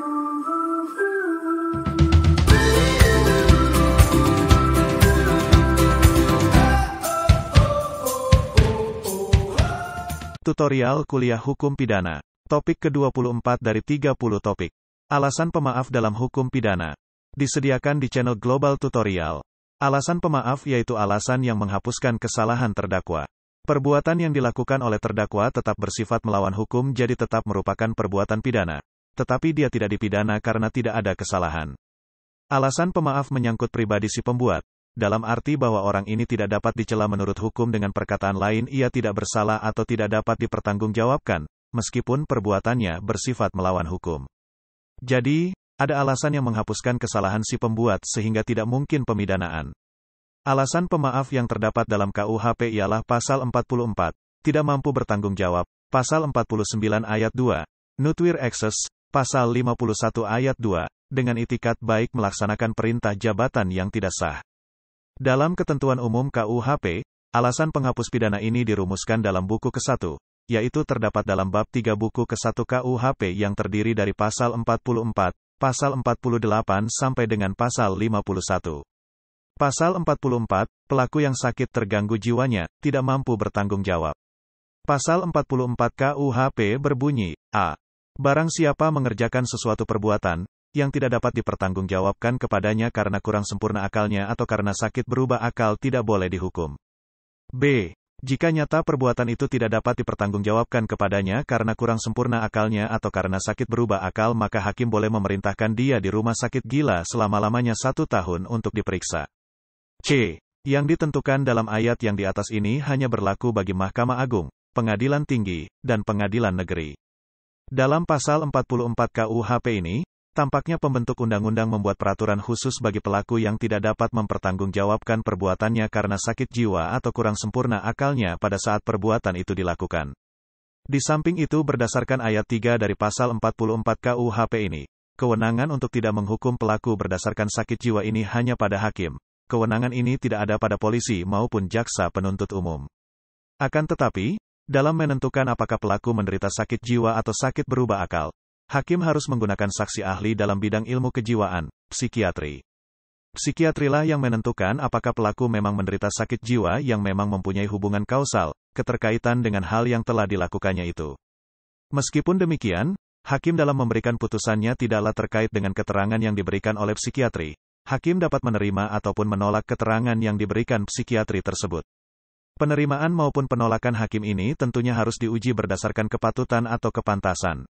Tutorial Kuliah Hukum Pidana. Topik ke-24 dari 30 topik. Alasan pemaaf dalam hukum pidana. Disediakan di channel Global Tutorial. Alasan pemaaf yaitu alasan yang menghapuskan kesalahan terdakwa. Perbuatan yang dilakukan oleh terdakwa tetap bersifat melawan hukum jadi tetap merupakan perbuatan pidana. Tetapi dia tidak dipidana karena tidak ada kesalahan. Alasan pemaaf menyangkut pribadi si pembuat. Dalam arti bahwa orang ini tidak dapat dicela menurut hukum dengan perkataan lain ia tidak bersalah atau tidak dapat dipertanggungjawabkan, meskipun perbuatannya bersifat melawan hukum. Jadi, ada alasan yang menghapuskan kesalahan si pembuat sehingga tidak mungkin pemidanaan. Alasan pemaaf yang terdapat dalam KUHP ialah Pasal 44, tidak mampu bertanggung jawab, Pasal 49 ayat 2, Nutwir Excess, Pasal 51 ayat 2, dengan itikat baik melaksanakan perintah jabatan yang tidak sah. Dalam ketentuan umum KUHP, alasan penghapus pidana ini dirumuskan dalam buku ke-1, yaitu terdapat dalam bab 3 buku ke-1 KUHP yang terdiri dari pasal 44, pasal 48 sampai dengan pasal 51. Pasal 44, pelaku yang sakit terganggu jiwanya, tidak mampu bertanggung jawab. Pasal 44 KUHP berbunyi, A. Barang siapa mengerjakan sesuatu perbuatan, yang tidak dapat dipertanggungjawabkan kepadanya karena kurang sempurna akalnya atau karena sakit berubah akal tidak boleh dihukum. B. Jika nyata perbuatan itu tidak dapat dipertanggungjawabkan kepadanya karena kurang sempurna akalnya atau karena sakit berubah akal maka hakim boleh memerintahkan dia di rumah sakit gila selama-lamanya 1 tahun untuk diperiksa. C. Yang ditentukan dalam ayat yang di atas ini hanya berlaku bagi Mahkamah Agung, Pengadilan Tinggi, dan Pengadilan Negeri. Dalam pasal 44 KUHP ini, tampaknya pembentuk undang-undang membuat peraturan khusus bagi pelaku yang tidak dapat mempertanggungjawabkan perbuatannya karena sakit jiwa atau kurang sempurna akalnya pada saat perbuatan itu dilakukan. Di samping itu berdasarkan ayat 3 dari pasal 44 KUHP ini, kewenangan untuk tidak menghukum pelaku berdasarkan sakit jiwa ini hanya pada hakim. Kewenangan ini tidak ada pada polisi maupun jaksa penuntut umum. Akan tetapi, dalam menentukan apakah pelaku menderita sakit jiwa atau sakit berubah akal, hakim harus menggunakan saksi ahli dalam bidang ilmu kejiwaan, psikiatri. Psikiatrilah yang menentukan apakah pelaku memang menderita sakit jiwa yang memang mempunyai hubungan kausal, keterkaitan dengan hal yang telah dilakukannya itu. Meskipun demikian, hakim dalam memberikan putusannya tidaklah terkait dengan keterangan yang diberikan oleh psikiatri. Hakim dapat menerima ataupun menolak keterangan yang diberikan psikiatri tersebut. Penerimaan maupun penolakan hakim ini tentunya harus diuji berdasarkan kepatutan atau kepantasan.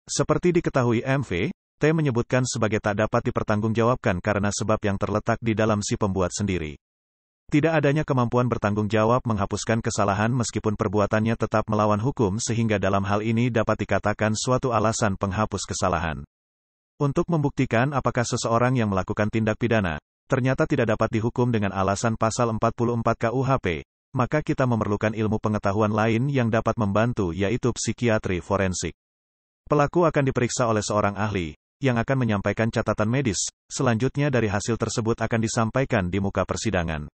Seperti diketahui MV, T menyebutkan sebagai tak dapat dipertanggungjawabkan karena sebab yang terletak di dalam si pembuat sendiri. Tidak adanya kemampuan bertanggung jawab menghapuskan kesalahan meskipun perbuatannya tetap melawan hukum sehingga dalam hal ini dapat dikatakan suatu alasan penghapus kesalahan. Untuk membuktikan apakah seseorang yang melakukan tindak pidana, ternyata tidak dapat dihukum dengan alasan pasal 44 KUHP, maka kita memerlukan ilmu pengetahuan lain yang dapat membantu yaitu psikiatri forensik. Pelaku akan diperiksa oleh seorang ahli, yang akan menyampaikan catatan medis, selanjutnya dari hasil tersebut akan disampaikan di muka persidangan.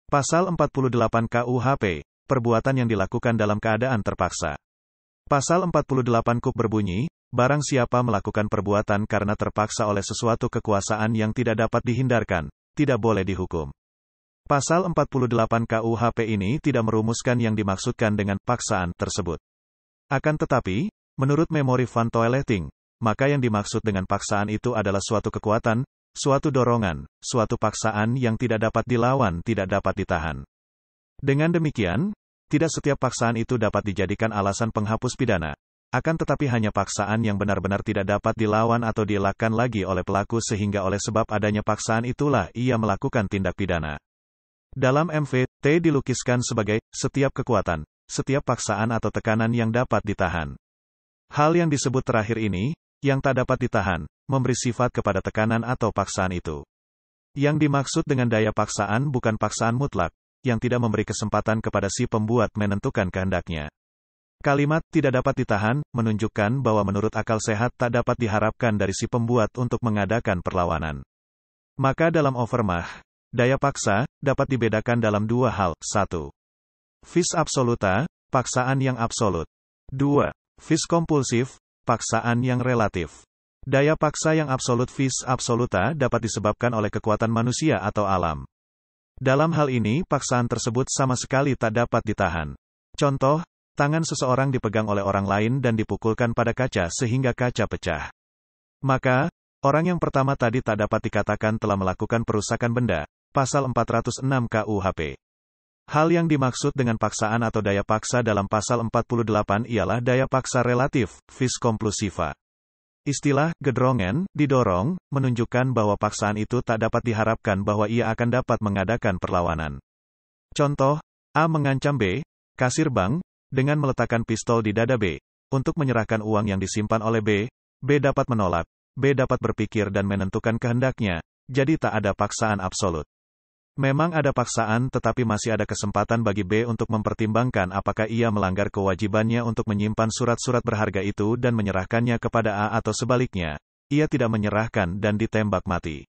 Pasal 48 KUHP, perbuatan yang dilakukan dalam keadaan terpaksa. Pasal 48 KUP berbunyi, barang siapa melakukan perbuatan karena terpaksa oleh sesuatu kekuasaan yang tidak dapat dihindarkan, tidak boleh dihukum. Pasal 48 KUHP ini tidak merumuskan yang dimaksudkan dengan paksaan tersebut. Akan tetapi, menurut Memori van Toileting, maka yang dimaksud dengan paksaan itu adalah suatu kekuatan, suatu dorongan, suatu paksaan yang tidak dapat dilawan, tidak dapat ditahan. Dengan demikian, tidak setiap paksaan itu dapat dijadikan alasan penghapus pidana. Akan tetapi hanya paksaan yang benar-benar tidak dapat dilawan atau dielakkan lagi oleh pelaku sehingga oleh sebab adanya paksaan itulah ia melakukan tindak pidana. Dalam MV, T dilukiskan sebagai setiap kekuatan, setiap paksaan atau tekanan yang dapat ditahan. Hal yang disebut terakhir ini, yang tak dapat ditahan, memberi sifat kepada tekanan atau paksaan itu. Yang dimaksud dengan daya paksaan bukan paksaan mutlak, yang tidak memberi kesempatan kepada si pembuat menentukan kehendaknya. Kalimat tidak dapat ditahan menunjukkan bahwa menurut akal sehat tak dapat diharapkan dari si pembuat untuk mengadakan perlawanan. Maka dalam Overmach, daya paksa dapat dibedakan dalam dua hal. 1. Vis absoluta, paksaan yang absolut. 2. Vis kompulsif, paksaan yang relatif. Daya paksa yang absolut vis absoluta dapat disebabkan oleh kekuatan manusia atau alam. Dalam hal ini, paksaan tersebut sama sekali tak dapat ditahan. Contoh, tangan seseorang dipegang oleh orang lain dan dipukulkan pada kaca sehingga kaca pecah. Maka, orang yang pertama tadi tak dapat dikatakan telah melakukan perusakan benda, pasal 406 KUHP. Hal yang dimaksud dengan paksaan atau daya paksa dalam pasal 48 ialah daya paksa relatif, vis conclusiva. Istilah gedrongen, didorong, menunjukkan bahwa paksaan itu tak dapat diharapkan bahwa ia akan dapat mengadakan perlawanan. Contoh, A mengancam B, kasir bank, dengan meletakkan pistol di dada B, untuk menyerahkan uang yang disimpan oleh B. B dapat menolak, B dapat berpikir dan menentukan kehendaknya, jadi tak ada paksaan absolut. Memang ada paksaan tetapi masih ada kesempatan bagi B untuk mempertimbangkan apakah ia melanggar kewajibannya untuk menyimpan surat-surat berharga itu dan menyerahkannya kepada A atau sebaliknya, ia tidak menyerahkan dan ditembak mati.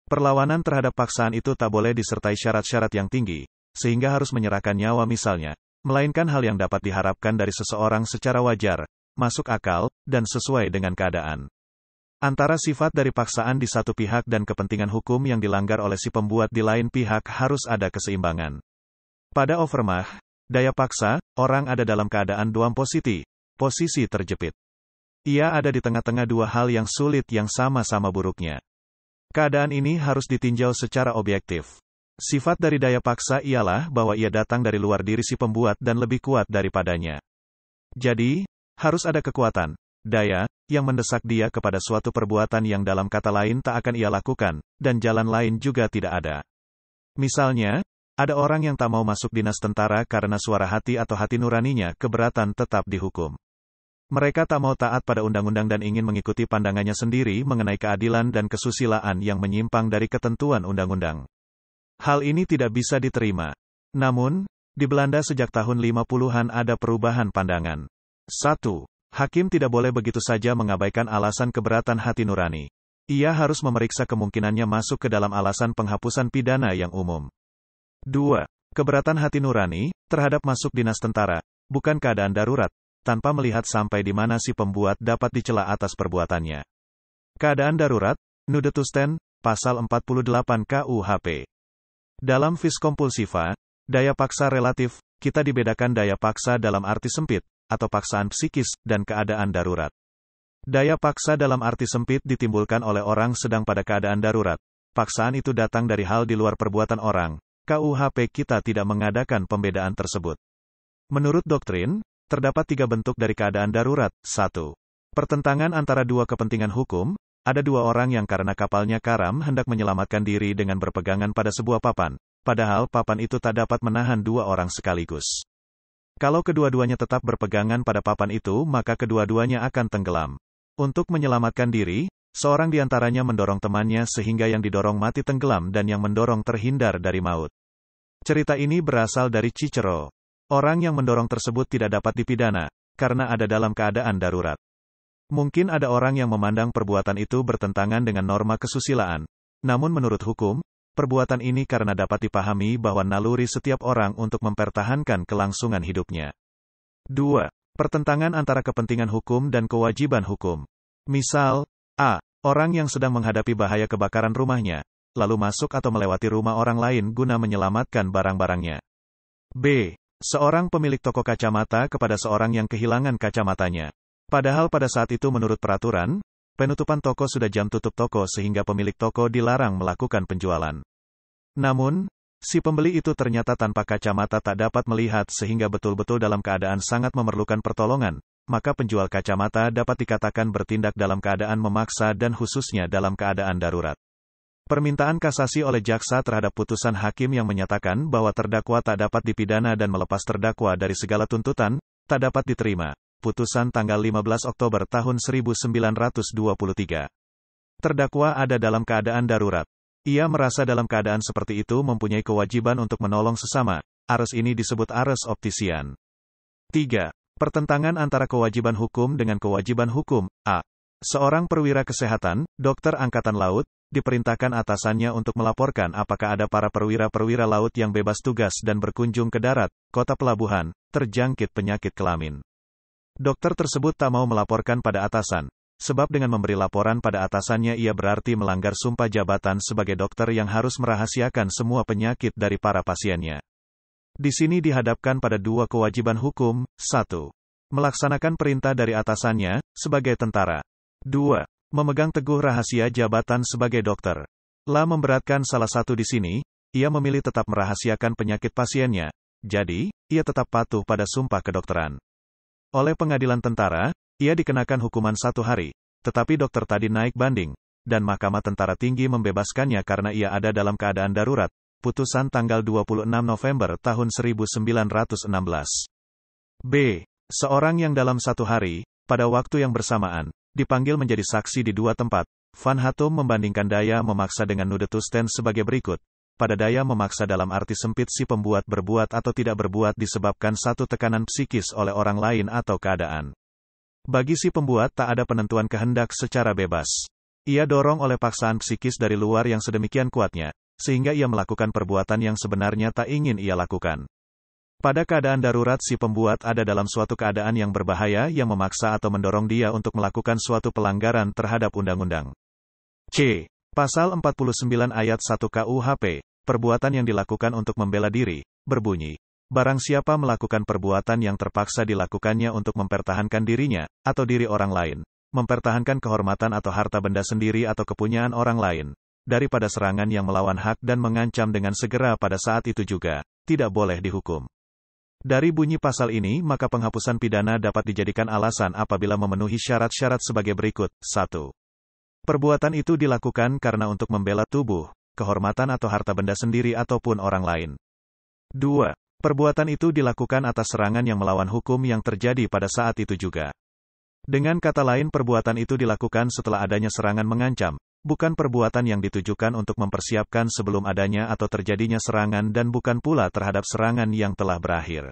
Perlawanan terhadap paksaan itu tak boleh disertai syarat-syarat yang tinggi, sehingga harus menyerahkan nyawa misalnya, melainkan hal yang dapat diharapkan dari seseorang secara wajar, masuk akal, dan sesuai dengan keadaan. Antara sifat dari paksaan di satu pihak dan kepentingan hukum yang dilanggar oleh si pembuat di lain pihak harus ada keseimbangan. Pada Overmach, daya paksa, orang ada dalam keadaan duam posisi terjepit. Ia ada di tengah-tengah dua hal yang sulit yang sama-sama buruknya. Keadaan ini harus ditinjau secara objektif. Sifat dari daya paksa ialah bahwa ia datang dari luar diri si pembuat dan lebih kuat daripadanya. Jadi, harus ada kekuatan, daya, yang mendesak dia kepada suatu perbuatan yang dalam kata lain tak akan ia lakukan, dan jalan lain juga tidak ada. Misalnya, ada orang yang tak mau masuk dinas tentara karena suara hati atau hati nuraninya keberatan tetap dihukum. Mereka tak mau taat pada undang-undang dan ingin mengikuti pandangannya sendiri mengenai keadilan dan kesusilaan yang menyimpang dari ketentuan undang-undang. Hal ini tidak bisa diterima. Namun, di Belanda sejak tahun 50-an ada perubahan pandangan. 1. Hakim tidak boleh begitu saja mengabaikan alasan keberatan hati nurani. Ia harus memeriksa kemungkinannya masuk ke dalam alasan penghapusan pidana yang umum. 2. Keberatan hati nurani, terhadap masuk dinas tentara, bukan keadaan darurat, tanpa melihat sampai di mana si pembuat dapat dicela atas perbuatannya. Keadaan darurat, Nudetusten, pasal 48 KUHP. Dalam vis compulsiva, daya paksa relatif, kita dibedakan daya paksa dalam arti sempit, atau paksaan psikis, dan keadaan darurat. Daya paksa dalam arti sempit ditimbulkan oleh orang sedang pada keadaan darurat. Paksaan itu datang dari hal di luar perbuatan orang. KUHP kita tidak mengadakan pembedaan tersebut. Menurut doktrin, terdapat 3 bentuk dari keadaan darurat. 1. Pertentangan antara dua kepentingan hukum. Ada 2 orang yang karena kapalnya karam hendak menyelamatkan diri dengan berpegangan pada sebuah papan. Padahal papan itu tak dapat menahan 2 orang sekaligus. Kalau kedua-duanya tetap berpegangan pada papan itu, maka kedua-duanya akan tenggelam. Untuk menyelamatkan diri, seorang di antaranya mendorong temannya sehingga yang didorong mati tenggelam dan yang mendorong terhindar dari maut. Cerita ini berasal dari Cicero. Orang yang mendorong tersebut tidak dapat dipidana, karena ada dalam keadaan darurat. Mungkin ada orang yang memandang perbuatan itu bertentangan dengan norma kesusilaan. Namun menurut hukum, perbuatan ini karena dapat dipahami bahwa naluri setiap orang untuk mempertahankan kelangsungan hidupnya. 2. Pertentangan antara kepentingan hukum dan kewajiban hukum. Misal, A. Orang yang sedang menghadapi bahaya kebakaran rumahnya, lalu masuk atau melewati rumah orang lain guna menyelamatkan barang-barangnya. B. Seorang pemilik toko kacamata kepada seorang yang kehilangan kacamatanya. Padahal pada saat itu menurut peraturan, penutupan toko sudah jam tutup toko sehingga pemilik toko dilarang melakukan penjualan. Namun, si pembeli itu ternyata tanpa kacamata tak dapat melihat sehingga betul-betul dalam keadaan sangat memerlukan pertolongan, maka penjual kacamata dapat dikatakan bertindak dalam keadaan memaksa dan khususnya dalam keadaan darurat. Permintaan kasasi oleh jaksa terhadap putusan hakim yang menyatakan bahwa terdakwa tak dapat dipidana dan melepas terdakwa dari segala tuntutan, tak dapat diterima. Putusan tanggal 15 Oktober tahun 1923. Terdakwa ada dalam keadaan darurat. Ia merasa dalam keadaan seperti itu mempunyai kewajiban untuk menolong sesama. Ares ini disebut ares optician. 3. Pertentangan antara kewajiban hukum dengan kewajiban hukum. A. Seorang perwira kesehatan, dokter angkatan laut, diperintahkan atasannya untuk melaporkan apakah ada para perwira-perwira laut yang bebas tugas dan berkunjung ke darat, kota pelabuhan, terjangkit penyakit kelamin. Dokter tersebut tak mau melaporkan pada atasan. sebab dengan memberi laporan pada atasannya ia berarti melanggar sumpah jabatan sebagai dokter yang harus merahasiakan semua penyakit dari para pasiennya. Di sini dihadapkan pada dua kewajiban hukum, 1. Melaksanakan perintah dari atasannya, sebagai tentara. 2. Memegang teguh rahasia jabatan sebagai dokter. Memberatkan salah satu di sini, ia memilih tetap merahasiakan penyakit pasiennya, jadi, ia tetap patuh pada sumpah kedokteran. Oleh pengadilan tentara, ia dikenakan hukuman 1 hari, tetapi dokter tadi naik banding, dan Mahkamah Tentara Tinggi membebaskannya karena ia ada dalam keadaan darurat. Putusan tanggal 26 November tahun 1916. B. Seorang yang dalam 1 hari, pada waktu yang bersamaan, dipanggil menjadi saksi di 2 tempat. Van Hattum membandingkan daya memaksa dengan nudity tense sebagai berikut. Pada daya memaksa dalam arti sempit si pembuat berbuat atau tidak berbuat disebabkan satu tekanan psikis oleh orang lain atau keadaan. Bagi si pembuat tak ada penentuan kehendak secara bebas. Ia dorong oleh paksaan psikis dari luar yang sedemikian kuatnya, sehingga ia melakukan perbuatan yang sebenarnya tak ingin ia lakukan. Pada keadaan darurat si pembuat ada dalam suatu keadaan yang berbahaya yang memaksa atau mendorong dia untuk melakukan suatu pelanggaran terhadap undang-undang. C. Pasal 49 ayat 1 KUHP, perbuatan yang dilakukan untuk membela diri, berbunyi, barang siapa melakukan perbuatan yang terpaksa dilakukannya untuk mempertahankan dirinya, atau diri orang lain, mempertahankan kehormatan atau harta benda sendiri atau kepunyaan orang lain, daripada serangan yang melawan hak dan mengancam dengan segera pada saat itu juga, tidak boleh dihukum. Dari bunyi pasal ini maka penghapusan pidana dapat dijadikan alasan apabila memenuhi syarat-syarat sebagai berikut. 1. Perbuatan itu dilakukan karena untuk membela tubuh, kehormatan atau harta benda sendiri ataupun orang lain. 2. Perbuatan itu dilakukan atas serangan yang melawan hukum yang terjadi pada saat itu juga. Dengan kata lain perbuatan itu dilakukan setelah adanya serangan mengancam, bukan perbuatan yang ditujukan untuk mempersiapkan sebelum adanya atau terjadinya serangan dan bukan pula terhadap serangan yang telah berakhir.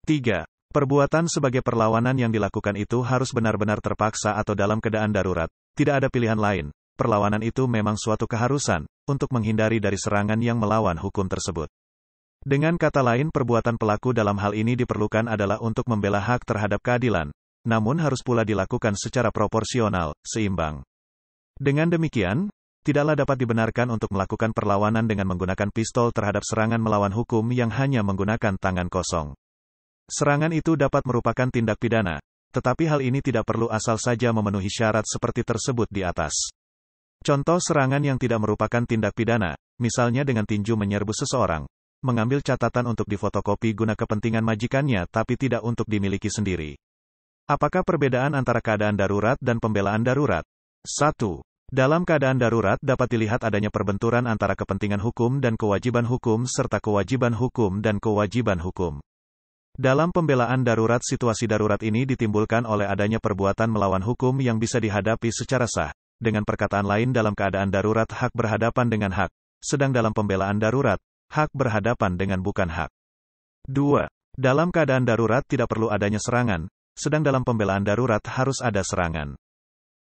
3. Perbuatan sebagai perlawanan yang dilakukan itu harus benar-benar terpaksa atau dalam keadaan darurat, tidak ada pilihan lain. Perlawanan itu memang suatu keharusan, untuk menghindari dari serangan yang melawan hukum tersebut. Dengan kata lain perbuatan pelaku dalam hal ini diperlukan adalah untuk membela hak terhadap keadilan, namun harus pula dilakukan secara proporsional, seimbang. Dengan demikian, tidaklah dapat dibenarkan untuk melakukan perlawanan dengan menggunakan pistol terhadap serangan melawan hukum yang hanya menggunakan tangan kosong. Serangan itu dapat merupakan tindak pidana, tetapi hal ini tidak perlu asal saja memenuhi syarat seperti tersebut di atas. Contoh serangan yang tidak merupakan tindak pidana, misalnya dengan tinju menyerbu seseorang, mengambil catatan untuk difotokopi guna kepentingan majikannya tapi tidak untuk dimiliki sendiri. Apakah perbedaan antara keadaan darurat dan pembelaan darurat? 1. Dalam keadaan darurat dapat dilihat adanya perbenturan antara kepentingan hukum dan kewajiban hukum serta kewajiban hukum dan kewajiban hukum. Dalam pembelaan darurat situasi darurat ini ditimbulkan oleh adanya perbuatan melawan hukum yang bisa dihadapi secara sah. Dengan perkataan lain dalam keadaan darurat hak berhadapan dengan hak, sedang dalam pembelaan darurat, hak berhadapan dengan bukan hak. 2. Dalam keadaan darurat tidak perlu adanya serangan, sedang dalam pembelaan darurat harus ada serangan.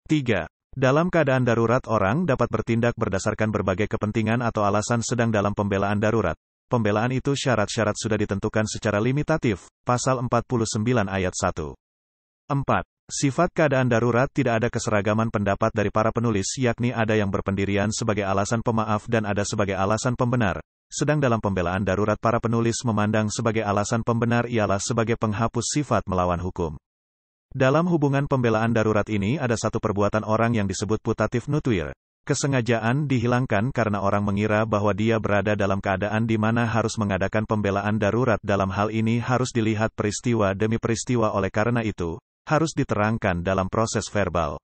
3. Dalam keadaan darurat orang dapat bertindak berdasarkan berbagai kepentingan atau alasan sedang dalam pembelaan darurat. Pembelaan itu syarat-syarat sudah ditentukan secara limitatif, pasal 49 ayat 1. 4. Sifat keadaan darurat tidak ada keseragaman pendapat dari para penulis yakni ada yang berpendirian sebagai alasan pemaaf dan ada sebagai alasan pembenar. Sedang dalam pembelaan darurat para penulis memandang sebagai alasan pembenar ialah sebagai penghapus sifat melawan hukum. Dalam hubungan pembelaan darurat ini ada satu perbuatan orang yang disebut putatif nutuir. Kesengajaan dihilangkan karena orang mengira bahwa dia berada dalam keadaan di mana harus mengadakan pembelaan darurat. Dalam hal ini harus dilihat peristiwa demi peristiwa oleh karena itu, harus diterangkan dalam proses verbal.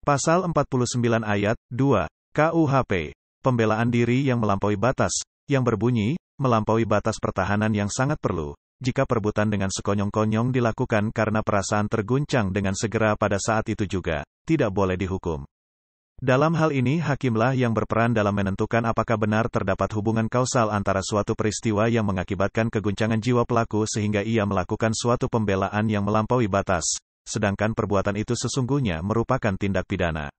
Pasal 49 ayat 2, KUHP, pembelaan diri yang melampaui batas, yang berbunyi, melampaui batas pertahanan yang sangat perlu. Jika perbuatan dengan sekonyong-konyong dilakukan karena perasaan terguncang dengan segera pada saat itu juga, tidak boleh dihukum. Dalam hal ini hakimlah yang berperan dalam menentukan apakah benar terdapat hubungan kausal antara suatu peristiwa yang mengakibatkan keguncangan jiwa pelaku sehingga ia melakukan suatu pembelaan yang melampaui batas, sedangkan perbuatan itu sesungguhnya merupakan tindak pidana.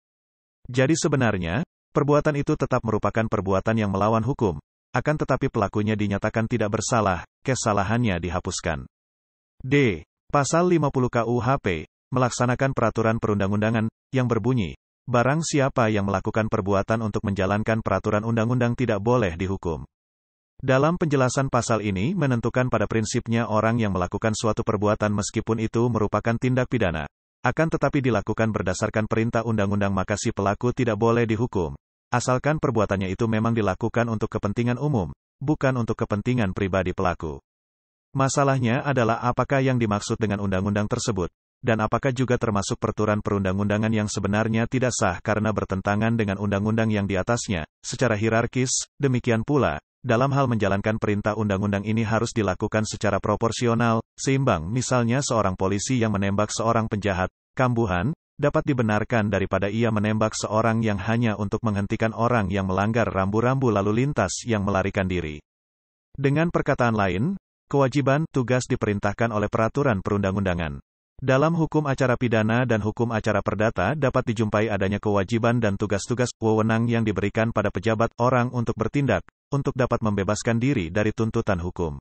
Jadi sebenarnya, perbuatan itu tetap merupakan perbuatan yang melawan hukum, akan tetapi pelakunya dinyatakan tidak bersalah, kesalahannya dihapuskan. D. Pasal 50 KUHP, melaksanakan peraturan perundang-undangan, yang berbunyi, barang siapa yang melakukan perbuatan untuk menjalankan peraturan undang-undang tidak boleh dihukum. Dalam penjelasan pasal ini menentukan pada prinsipnya orang yang melakukan suatu perbuatan meskipun itu merupakan tindak pidana, akan tetapi dilakukan berdasarkan perintah undang-undang maka si pelaku tidak boleh dihukum, asalkan perbuatannya itu memang dilakukan untuk kepentingan umum, bukan untuk kepentingan pribadi pelaku. Masalahnya adalah apakah yang dimaksud dengan undang-undang tersebut, dan apakah juga termasuk peraturan perundang-undangan yang sebenarnya tidak sah karena bertentangan dengan undang-undang yang di atasnya, secara hierarkis. Demikian pula, dalam hal menjalankan perintah undang-undang ini harus dilakukan secara proporsional, seimbang. Misalnya seorang polisi yang menembak seorang penjahat, kambuhan, dapat dibenarkan daripada ia menembak seorang yang hanya untuk menghentikan orang yang melanggar rambu-rambu lalu lintas yang melarikan diri. Dengan perkataan lain, kewajiban, tugas diperintahkan oleh peraturan perundang-undangan. Dalam hukum acara pidana dan hukum acara perdata dapat dijumpai adanya kewajiban dan tugas-tugas, wewenang yang diberikan pada pejabat orang untuk bertindak, untuk dapat membebaskan diri dari tuntutan hukum.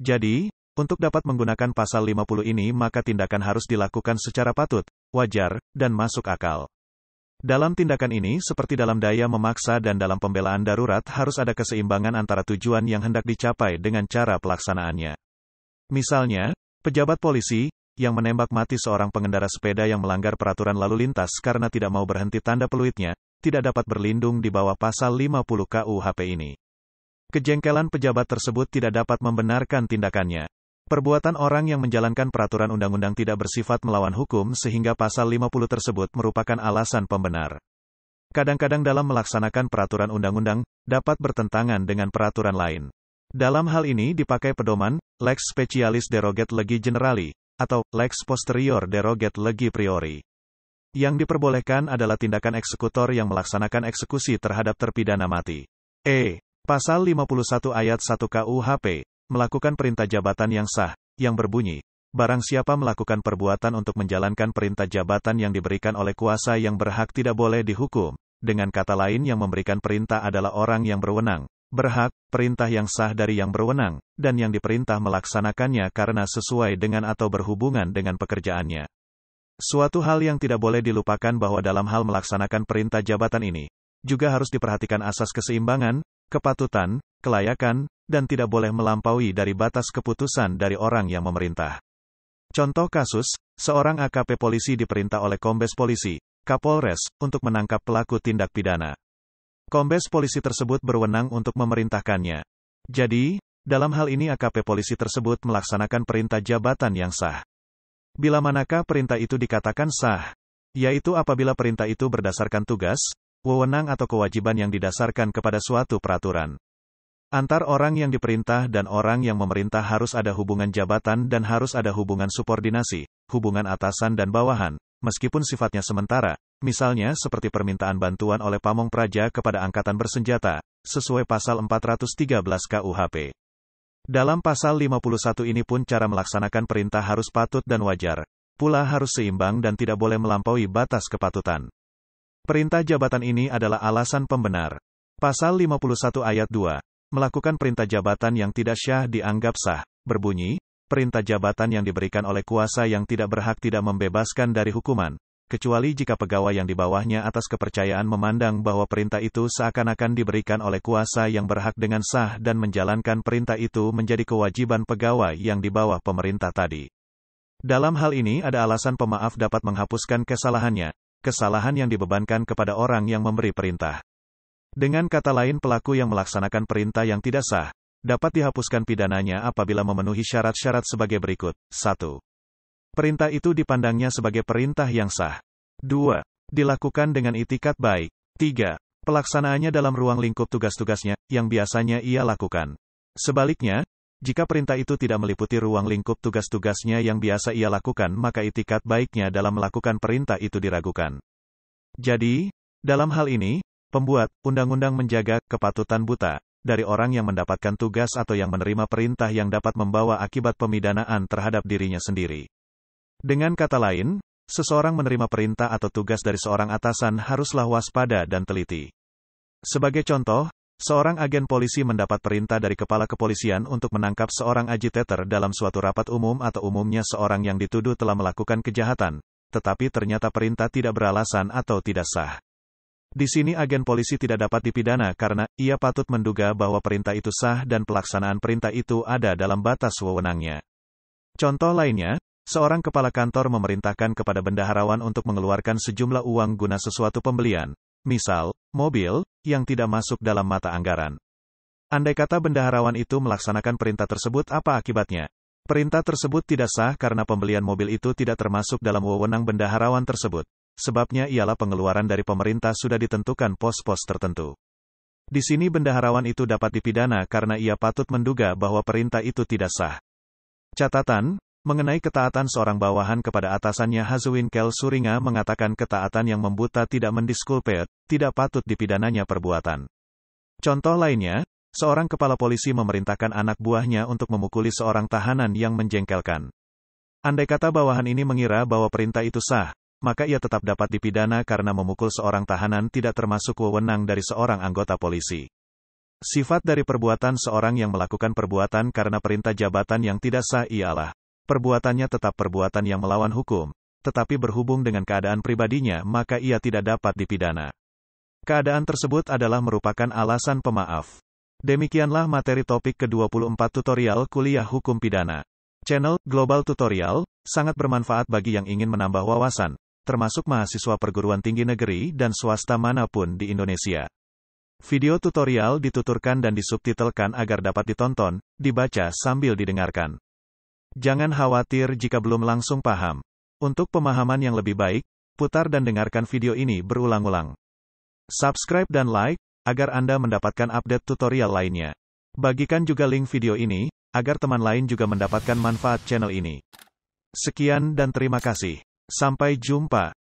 Jadi, untuk dapat menggunakan pasal 50 ini maka tindakan harus dilakukan secara patut, wajar, dan masuk akal. Dalam tindakan ini seperti dalam daya memaksa dan dalam pembelaan darurat harus ada keseimbangan antara tujuan yang hendak dicapai dengan cara pelaksanaannya. Misalnya, pejabat polisi, yang menembak mati seorang pengendara sepeda yang melanggar peraturan lalu lintas karena tidak mau berhenti tanda peluitnya, tidak dapat berlindung di bawah pasal 50 KUHP ini. Kejengkelan pejabat tersebut tidak dapat membenarkan tindakannya. Perbuatan orang yang menjalankan peraturan undang-undang tidak bersifat melawan hukum sehingga pasal 50 tersebut merupakan alasan pembenar. Kadang-kadang dalam melaksanakan peraturan undang-undang, dapat bertentangan dengan peraturan lain. Dalam hal ini dipakai pedoman, lex specialis derogat legi generali, atau lex posterior derogat legi priori. Yang diperbolehkan adalah tindakan eksekutor yang melaksanakan eksekusi terhadap terpidana mati. Pasal 51 ayat 1 KUHP, melakukan perintah jabatan yang sah, yang berbunyi, barang siapa melakukan perbuatan untuk menjalankan perintah jabatan yang diberikan oleh kuasa yang berhak tidak boleh dihukum. Dengan kata lain yang memberikan perintah adalah orang yang berwenang, berhak, perintah yang sah dari yang berwenang, dan yang diperintah melaksanakannya karena sesuai dengan atau berhubungan dengan pekerjaannya. Suatu hal yang tidak boleh dilupakan bahwa dalam hal melaksanakan perintah jabatan ini, juga harus diperhatikan asas keseimbangan, kepatutan, kelayakan, dan tidak boleh melampaui dari batas keputusan dari orang yang memerintah. Contoh kasus, seorang AKP polisi diperintah oleh Kombes Polisi, Kapolres, untuk menangkap pelaku tindak pidana. Kombes Polisi tersebut berwenang untuk memerintahkannya. Jadi, dalam hal ini AKP polisi tersebut melaksanakan perintah jabatan yang sah. Bila manakah perintah itu dikatakan sah? Yaitu apabila perintah itu berdasarkan tugas, wewenang atau kewajiban yang didasarkan kepada suatu peraturan. Antar orang yang diperintah dan orang yang memerintah harus ada hubungan jabatan dan harus ada hubungan subordinasi, hubungan atasan dan bawahan, meskipun sifatnya sementara, misalnya seperti permintaan bantuan oleh pamong praja kepada angkatan bersenjata, sesuai pasal 413 KUHP. Dalam pasal 51 ini pun cara melaksanakan perintah harus patut dan wajar, pula harus seimbang dan tidak boleh melampaui batas kepatutan. Perintah jabatan ini adalah alasan pembenar. Pasal 51 ayat 2. Melakukan perintah jabatan yang tidak syah dianggap sah, berbunyi, perintah jabatan yang diberikan oleh kuasa yang tidak berhak tidak membebaskan dari hukuman, kecuali jika pegawai yang di bawahnya atas kepercayaan memandang bahwa perintah itu seakan-akan diberikan oleh kuasa yang berhak dengan sah dan menjalankan perintah itu menjadi kewajiban pegawai yang di bawah pemerintah tadi. Dalam hal ini ada alasan pemaaf dapat menghapuskan kesalahannya, kesalahan yang dibebankan kepada orang yang memberi perintah. Dengan kata lain pelaku yang melaksanakan perintah yang tidak sah, dapat dihapuskan pidananya apabila memenuhi syarat-syarat sebagai berikut. 1. Perintah itu dipandangnya sebagai perintah yang sah. 2. Dilakukan dengan itikat baik. 3. Pelaksanaannya dalam ruang lingkup tugas-tugasnya, yang biasanya ia lakukan. Sebaliknya, jika perintah itu tidak meliputi ruang lingkup tugas-tugasnya yang biasa ia lakukan maka itikat baiknya dalam melakukan perintah itu diragukan. Jadi, dalam hal ini, pembuat undang-undang menjaga kepatutan buta dari orang yang mendapatkan tugas atau yang menerima perintah yang dapat membawa akibat pemidanaan terhadap dirinya sendiri. Dengan kata lain, seseorang menerima perintah atau tugas dari seorang atasan haruslah waspada dan teliti. Sebagai contoh, seorang agen polisi mendapat perintah dari kepala kepolisian untuk menangkap seorang agitator dalam suatu rapat umum atau umumnya seorang yang dituduh telah melakukan kejahatan. tetapi ternyata perintah tidak beralasan atau tidak sah. Di sini agen polisi tidak dapat dipidana karena ia patut menduga bahwa perintah itu sah dan pelaksanaan perintah itu ada dalam batas wewenangnya. Contoh lainnya, seorang kepala kantor memerintahkan kepada bendaharawan untuk mengeluarkan sejumlah uang guna sesuatu pembelian, misal, mobil, yang tidak masuk dalam mata anggaran. Andai kata bendaharawan itu melaksanakan perintah tersebut, apa akibatnya? Perintah tersebut tidak sah karena pembelian mobil itu tidak termasuk dalam wewenang bendaharawan tersebut. Sebabnya ialah pengeluaran dari pemerintah sudah ditentukan pos-pos tertentu. Di sini bendaharawan itu dapat dipidana karena ia patut menduga bahwa perintah itu tidak sah. Catatan, mengenai ketaatan seorang bawahan kepada atasannya, Hazuwinkel Suringa mengatakan ketaatan yang membuta tidak mendiskulpet, tidak patut dipidananya perbuatan. Contoh lainnya, seorang kepala polisi memerintahkan anak buahnya untuk memukuli seorang tahanan yang menjengkelkan. Andai kata bawahan ini mengira bahwa perintah itu sah, maka ia tetap dapat dipidana karena memukul seorang tahanan tidak termasuk wewenang dari seorang anggota polisi. Sifat dari perbuatan seorang yang melakukan perbuatan karena perintah jabatan yang tidak sah ialah, perbuatannya tetap perbuatan yang melawan hukum, tetapi berhubung dengan keadaan pribadinya maka ia tidak dapat dipidana. Keadaan tersebut adalah merupakan alasan pemaaf. Demikianlah materi topik ke-24 tutorial kuliah hukum pidana. Channel Global Tutorial sangat bermanfaat bagi yang ingin menambah wawasan, termasuk mahasiswa perguruan tinggi negeri dan swasta manapun di Indonesia. Video tutorial dituturkan dan disubtitelkan agar dapat ditonton, dibaca sambil didengarkan. Jangan khawatir jika belum langsung paham. Untuk pemahaman yang lebih baik, putar dan dengarkan video ini berulang-ulang. Subscribe dan like, agar Anda mendapatkan update tutorial lainnya. Bagikan juga link video ini, agar teman lain juga mendapatkan manfaat channel ini. Sekian dan terima kasih. Sampai jumpa.